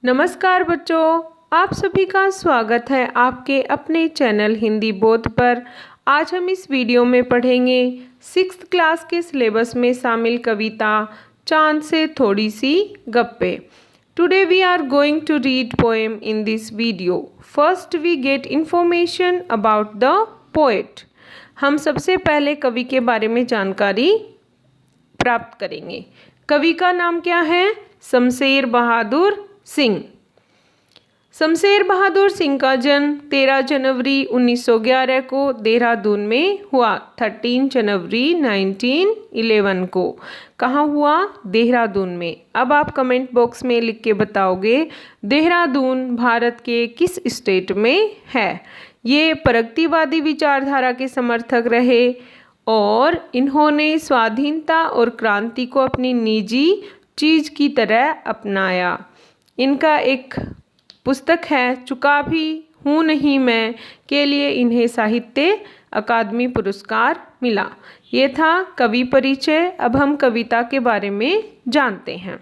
नमस्कार बच्चों, आप सभी का स्वागत है आपके अपने चैनल हिंदी बोध पर। आज हम इस वीडियो में पढ़ेंगे 6th क्लास के सिलेबस में शामिल कविता चांद से थोड़ी सी गप्पे। Today we are going to read poem in this video. First we get information about the poet. हम सबसे पहले कवि के बारे में जानकारी प्राप्त करेंगे। कवि का नाम क्या है? शमशेर बहादुर सिंह। शमशेर बहादुर सिंह का जन्म 13 जनवरी 1911 को देहरादून में हुआ। 13 जनवरी 1911 को कहाँ हुआ? देहरादून में। अब आप कमेंट बॉक्स में लिख के बताओगे देहरादून भारत के किस स्टेट में है। ये प्रगतिवादी विचारधारा के समर्थक रहे और इन्होंने स्वाधीनता और क्रांति को अपनी निजी चीज़ की तरह अपनाया। इनका एक पुस्तक है चुका भी हूँ नहीं मैं के लिए इन्हें साहित्य अकादमी पुरस्कार मिला। ये था कवि परिचय। अब हम कविता के बारे में जानते हैं।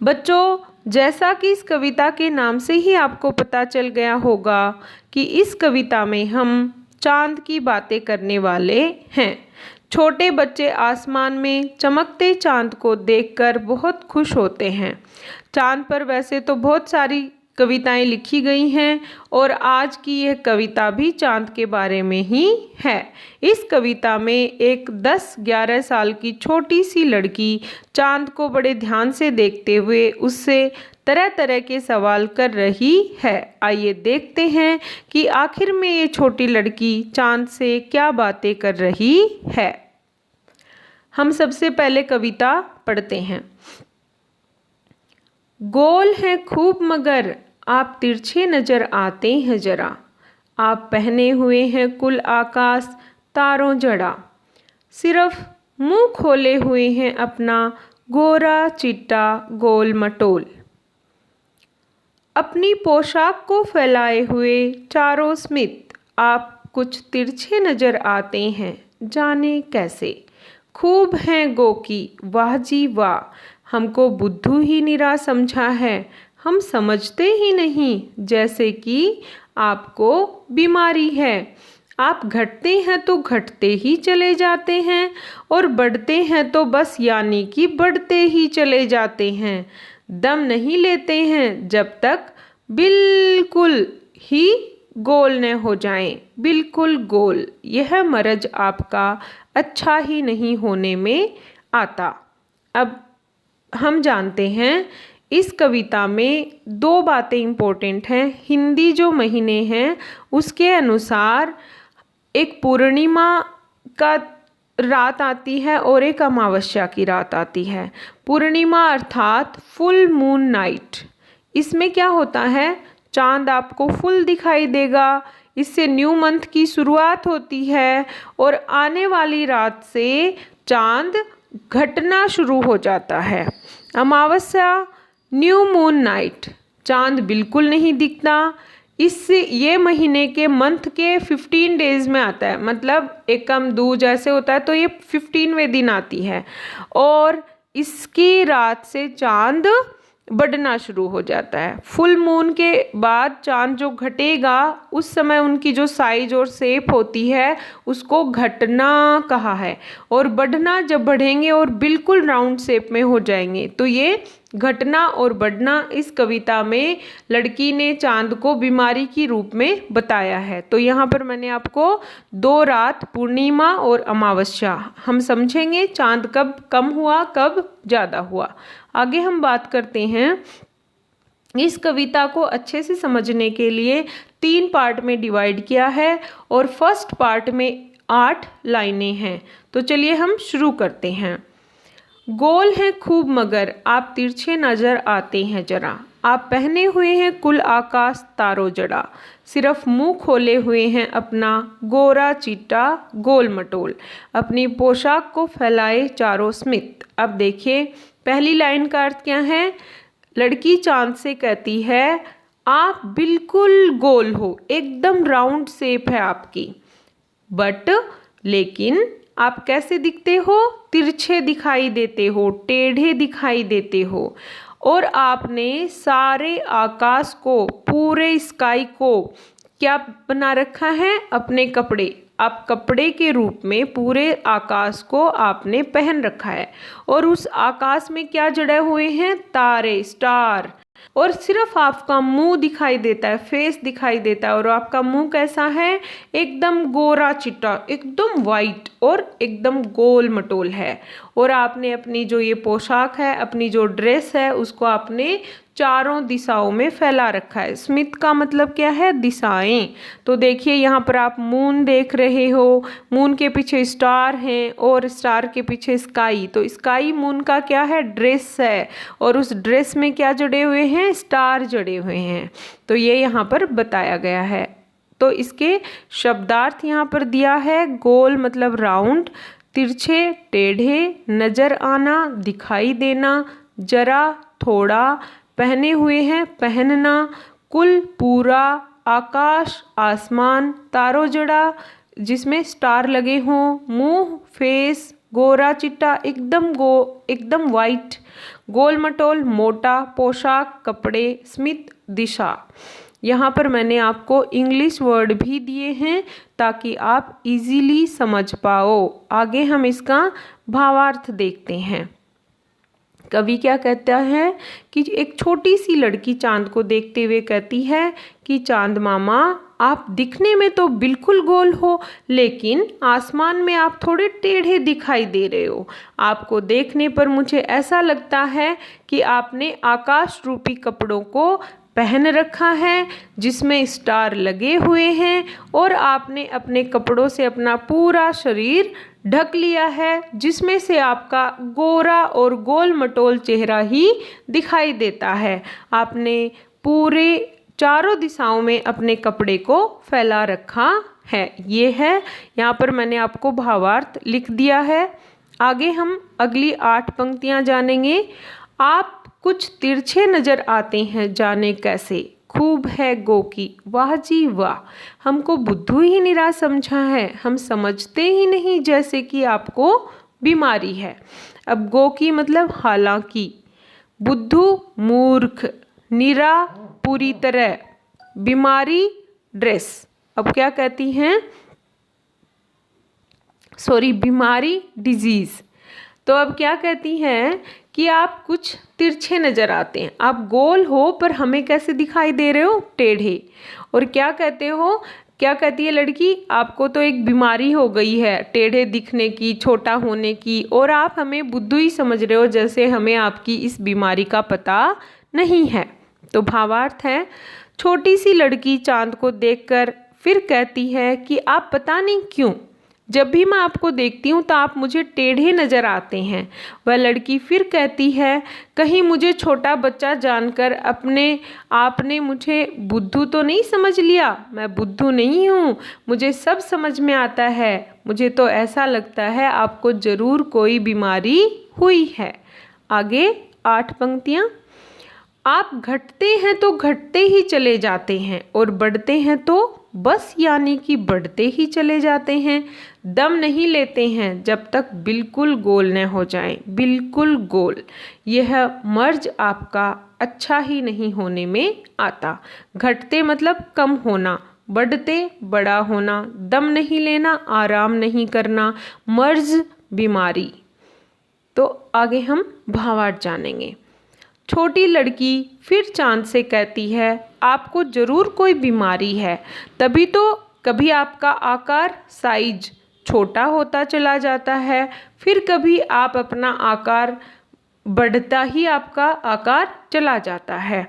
बच्चों, जैसा कि इस कविता के नाम से ही आपको पता चल गया होगा कि इस कविता में हम चांद की बातें करने वाले हैं। छोटे बच्चे आसमान में चमकते चांद को देखकर बहुत खुश होते हैं। चांद पर वैसे तो बहुत सारी कविताएं लिखी गई हैं और आज की यह कविता भी चांद के बारे में ही है। इस कविता में एक 10-11 साल की छोटी सी लड़की चांद को बड़े ध्यान से देखते हुए उससे तरह तरह के सवाल कर रही है। आइए देखते हैं कि आखिर में ये छोटी लड़की चांद से क्या बातें कर रही है। हम सबसे पहले कविता पढ़ते हैं। गोल है खूब मगर आप तिरछे नजर आते हैं जरा, आप पहने हुए हैं कुल आकाश तारों जड़ा, सिर्फ मुंह खोले हुए हैं अपना गोरा चिट्टा गोल मटोल, अपनी पोशाक को फैलाए हुए चारों स्मित आप कुछ तिरछे नजर आते हैं जाने कैसे, खूब हैं गो की वाह जी वाह, हमको बुद्धू ही निरा समझा है, हम समझते ही नहीं जैसे कि आपको बीमारी है, आप घटते हैं तो घटते ही चले जाते हैं और बढ़ते हैं तो बस यानी कि बढ़ते ही चले जाते हैं, दम नहीं लेते हैं जब तक बिल्कुल ही गोल न हो जाएं, बिल्कुल गोल। यह मर्ज आपका अच्छा ही नहीं होने में आता। अब हम जानते हैं इस कविता में दो बातें इम्पोर्टेंट हैं। हिंदी जो महीने हैं उसके अनुसार एक पूर्णिमा का रात आती है और एक अमावस्या की रात आती है। पूर्णिमा अर्थात फुल मून नाइट। इसमें क्या होता है? चांद आपको फुल दिखाई देगा, इससे न्यू मंथ की शुरुआत होती है और आने वाली रात से चांद घटना शुरू हो जाता है। अमावस्या न्यू मून नाइट, चांद बिल्कुल नहीं दिखता। इससे ये महीने के मंथ के 15 डेज में आता है, मतलब एकम दू जैसे होता है तो ये 15वें दिन आती है और इसकी रात से चांद बढ़ना शुरू हो जाता है। फुल मून के बाद चांद जो घटेगा उस समय उनकी जो साइज और शेप होती है उसको घटना कहा है और बढ़ना जब बढ़ेंगे और बिल्कुल राउंड शेप में हो जाएंगे तो ये घटना और बढ़ना। इस कविता में लड़की ने चांद को बीमारी की रूप में बताया है। तो यहाँ पर मैंने आपको दो रात पूर्णिमा और अमावस्या हम समझेंगे चांद कब कम हुआ कब ज़्यादा हुआ। आगे हम बात करते हैं। इस कविता को अच्छे से समझने के लिए 3 पार्ट में डिवाइड किया है और फर्स्ट पार्ट में 8 लाइनें हैं। तो चलिए हम शुरू करते हैं। गोल है खूब मगर आप तिरछे नजर आते हैं जरा, आप पहने हुए हैं कुल आकाश तारों जड़ा, सिर्फ मुंह खोले हुए हैं अपना गोरा चिट्टा गोल मटोल, अपनी पोशाक को फैलाए चारों स्मित। अब देखिए पहली लाइन का अर्थ क्या है? लड़की चांद से कहती है आप बिल्कुल गोल हो, एकदम राउंड शेप है आपकी, बट लेकिन आप कैसे दिखते हो? तिरछे दिखाई देते हो, टेढ़े दिखाई देते हो और आपने सारे आकाश को, पूरे स्काई को क्या बना रखा है? अपने कपड़े। आप कपड़े के रूप में पूरे आकाश को आपने पहन रखा है और उस आकाश में क्या जड़े हुए हैं? तारे, स्टार। और सिर्फ आपका मुंह दिखाई देता है, फेस दिखाई देता है। और आपका मुंह कैसा है? एकदम गोरा चिट्टा, एकदम वाइट और एकदम गोल मटोल है। और आपने अपनी जो ये पोशाक है, अपनी जो ड्रेस है, उसको आपने चारों दिशाओं में फैला रखा है। स्मिथ का मतलब क्या है? दिशाएं। तो देखिए यहाँ पर आप मून देख रहे हो, मून के पीछे स्टार हैं और स्टार के पीछे स्काई। तो स्काई मून का क्या है? ड्रेस है। और उस ड्रेस में क्या जड़े हुए हैं? स्टार जड़े हुए हैं। तो ये यहाँ पर बताया गया है। तो इसके शब्दार्थ यहाँ पर दिया है। गोल मतलब राउंड, तिरछे, टेढ़े, नजर आना, दिखाई देना, जरा, थोड़ा, पहने हुए हैं, पहनना, कुल, पूरा, आकाश, आसमान, तारों जड़ा जिसमें स्टार लगे हों, मुंह, फेस, गोरा चिट्टा, एकदम वाइट, गोल मटोल, मोटा, पोशाक, कपड़े, स्मिथ, दिशा। यहाँ पर मैंने आपको इंग्लिश वर्ड भी दिए हैं ताकि आप इजीली समझ पाओ। आगे हम इसका भावार्थ देखते हैं। कवि क्या कहता है कि एक छोटी सी लड़की चांद को देखते हुए कहती है कि चांद मामा, आप दिखने में तो बिल्कुल गोल हो, लेकिन आसमान में आप थोड़े टेढ़े दिखाई दे रहे हो। आपको देखने पर मुझे ऐसा लगता है कि आपने आकाश रूपी कपड़ों को पहन रखा है जिसमें स्टार लगे हुए हैं और आपने अपने कपड़ों से अपना पूरा शरीर ढक लिया है, जिसमें से आपका गोरा और गोल मटोल चेहरा ही दिखाई देता है। आपने पूरे चारों दिशाओं में अपने कपड़े को फैला रखा है। ये है, यहाँ पर मैंने आपको भावार्थ लिख दिया है। आगे हम अगली 8 पंक्तियाँ जानेंगे। आप कुछ तिरछे नजर आते हैं, जाने कैसे। खूब है गो की, वाह जी वाह। हमको बुद्धू ही निरा समझा है, हम समझते ही नहीं जैसे कि आपको बीमारी है। अब गो की मतलब हालांकि, बुद्धू मूर्ख, निरा पूरी तरह, बीमारी ड्रेस। अब क्या कहती हैं? सॉरी, बीमारी डिजीज। तो अब क्या कहती हैं कि आप कुछ तिरछे नज़र आते हैं। आप गोल हो पर हमें कैसे दिखाई दे रहे हो? टेढ़े। और क्या कहते हो? क्या कहती है लड़की? आपको तो एक बीमारी हो गई है टेढ़े दिखने की, छोटा होने की, और आप हमें बुद्धू ही समझ रहे हो, जैसे हमें आपकी इस बीमारी का पता नहीं है। तो भावार्थ है, छोटी सी लड़की चांद को देखकर फिर कहती है कि आप पता नहीं क्यों जब भी मैं आपको देखती हूँ तो आप मुझे टेढ़े नज़र आते हैं। वह लड़की फिर कहती है, कहीं मुझे छोटा बच्चा जानकर आपने मुझे बुद्धू तो नहीं समझ लिया? मैं बुद्धू नहीं हूँ, मुझे सब समझ में आता है। मुझे तो ऐसा लगता है आपको ज़रूर कोई बीमारी हुई है। आगे 8 पंक्तियाँ। आप घटते हैं तो घटते ही चले जाते हैं और बढ़ते हैं तो बस यानी कि बढ़ते ही चले जाते हैं। दम नहीं लेते हैं जब तक बिल्कुल गोल न हो जाएं, बिल्कुल गोल। यह मर्ज आपका अच्छा ही नहीं होने में आता। घटते मतलब कम होना, बढ़ते बड़ा होना, दम नहीं लेना, आराम नहीं करना, मर्ज बीमारी। तो आगे हम भावार्थ जानेंगे। छोटी लड़की फिर चांद से कहती है, आपको ज़रूर कोई बीमारी है, तभी तो कभी आपका आकार साइज छोटा होता चला जाता है, फिर कभी आप अपना आकार बढ़ता ही आपका आकार चला जाता है,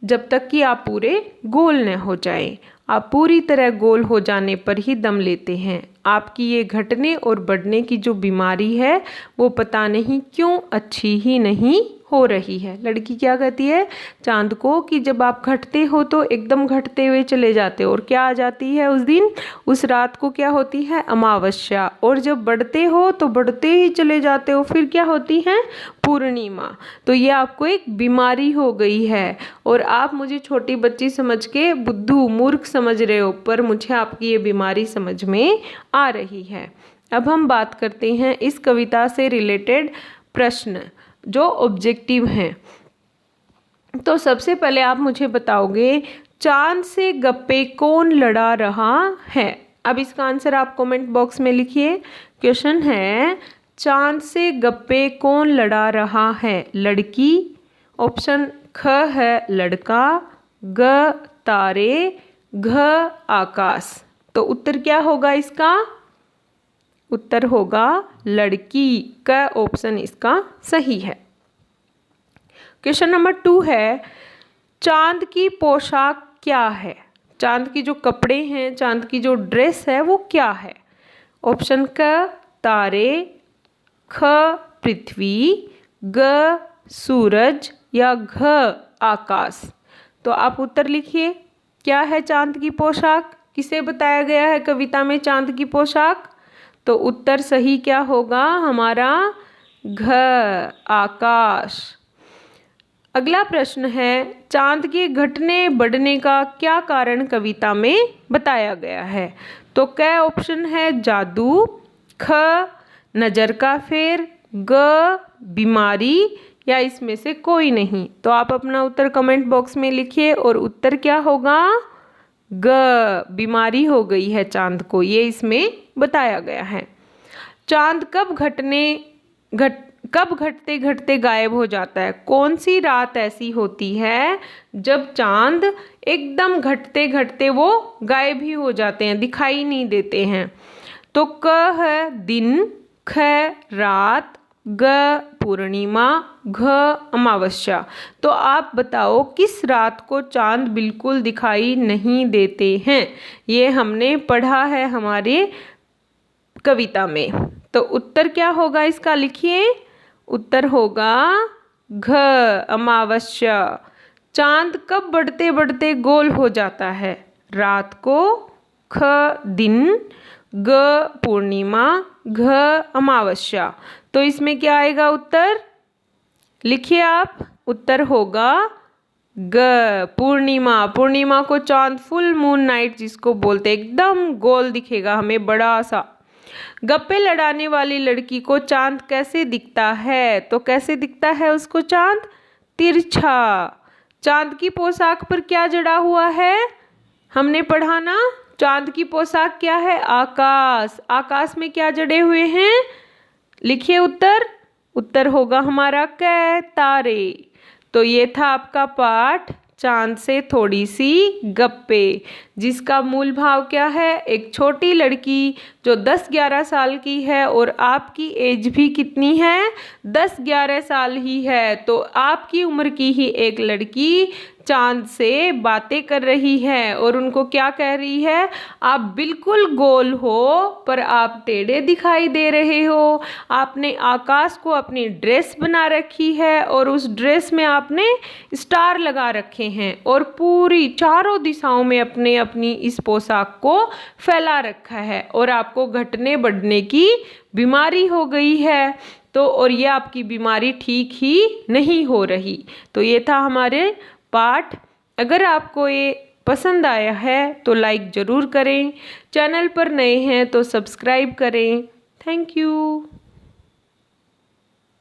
जब तक कि आप पूरे गोल न हो जाएं। आप पूरी तरह गोल हो जाने पर ही दम लेते हैं। आपकी ये घटने और बढ़ने की जो बीमारी है वो पता नहीं क्यों अच्छी ही नहीं हो रही है। लड़की क्या कहती है चांद को कि जब आप घटते हो तो एकदम घटते हुए चले जाते हो, और क्या आ जाती है उस दिन, उस रात को क्या होती है? अमावस्या। और जब बढ़ते हो तो बढ़ते ही चले जाते हो, फिर क्या होती है? पूर्णिमा। तो ये आपको एक बीमारी हो गई है और आप मुझे छोटी बच्ची समझ के बुद्धू मूर्ख समझ रहे हो, पर मुझे आपकी ये बीमारी समझ में आ रही है। अब हम बात करते हैं इस कविता से रिलेटेड प्रश्न जो ऑब्जेक्टिव हैं। तो सबसे पहले आप मुझे बताओगे चांद से गप्पे कौन लड़ा रहा है। अब इसका आंसर आप कमेंट बॉक्स में लिखिए। क्वेश्चन है चांद से गप्पे कौन लड़ा रहा है। लड़की, ऑप्शन ख है लड़का, ग तारे, घ आकाश। तो उत्तर क्या होगा इसका? उत्तर होगा लड़की। क ऑप्शन इसका सही है। क्वेश्चन नंबर 2 है चांद की पोशाक क्या है। चांद की जो कपड़े हैं, चांद की जो ड्रेस है वो क्या है। ऑप्शन क तारे, ख पृथ्वी, ग सूरज या घ आकाश। तो आप उत्तर लिखिए। क्या है चांद की पोशाक? किसे बताया गया है कविता में चांद की पोशाक? तो उत्तर सही क्या होगा हमारा? घ आकाश। अगला प्रश्न है चांद के घटने बढ़ने का क्या कारण कविता में बताया गया है। तो क ऑप्शन है जादू, ख नज़र का फेर, ग बीमारी या इसमें से कोई नहीं। तो आप अपना उत्तर कमेंट बॉक्स में लिखिए और उत्तर क्या होगा? ग बीमारी हो गई है चांद को, ये इसमें बताया गया है। चांद कब घटते घटते गायब हो जाता है। कौन सी रात ऐसी होती है जब चांद एकदम घटते घटते वो गायब ही हो जाते हैं, दिखाई नहीं देते हैं। तो क है दिन, ख रात, ग पूर्णिमा, घ अमावस्या। तो आप बताओ किस रात को चांद बिल्कुल दिखाई नहीं देते हैं। ये हमने पढ़ा है हमारे कविता में। तो उत्तर क्या होगा इसका? लिखिए। उत्तर होगा घ अमावस्या। चांद कब बढ़ते बढ़ते गोल हो जाता है? रात को, ख दिन, ग पूर्णिमा, घ अमावस्या। तो इसमें क्या आएगा उत्तर? लिखिए आप। उत्तर होगा ग पूर्णिमा। पूर्णिमा को चांद फुल मून नाइट जिसको बोलते हैं, एकदम गोल दिखेगा हमें बड़ा सा। गप्पे लड़ाने वाली लड़की को चांद कैसे दिखता है? तो कैसे दिखता है उसको चांद? तिरछा। चांद की पोशाक पर क्या जड़ा हुआ है? हमने पढ़ा ना, चांद की पोशाक क्या है? आकाश। आकाश में क्या जड़े हुए हैं? लिखिए उत्तर। उत्तर होगा हमारा कै तारे। तो ये था आपका पाठ चांद से थोड़ी सी गप्पे, जिसका मूल भाव क्या है? एक छोटी लड़की जो 10-11 साल की है और आपकी एज भी कितनी है? 10-11 साल ही है। तो आपकी उम्र की ही एक लड़की चांद से बातें कर रही है और उनको क्या कह रही है? आप बिल्कुल गोल हो पर आप टेढ़े दिखाई दे रहे हो। आपने आकाश को अपनी ड्रेस बना रखी है और उस ड्रेस में आपने स्टार लगा रखे हैं और पूरी चारों दिशाओं में अपनी इस पोशाक को फैला रखा है और आपको घटने बढ़ने की बीमारी हो गई है। तो और ये आपकी बीमारी ठीक ही नहीं हो रही। तो ये था हमारे पाठ। अगर आपको ये पसंद आया है तो लाइक ज़रूर करें, चैनल पर नए हैं तो सब्सक्राइब करें। Thank you.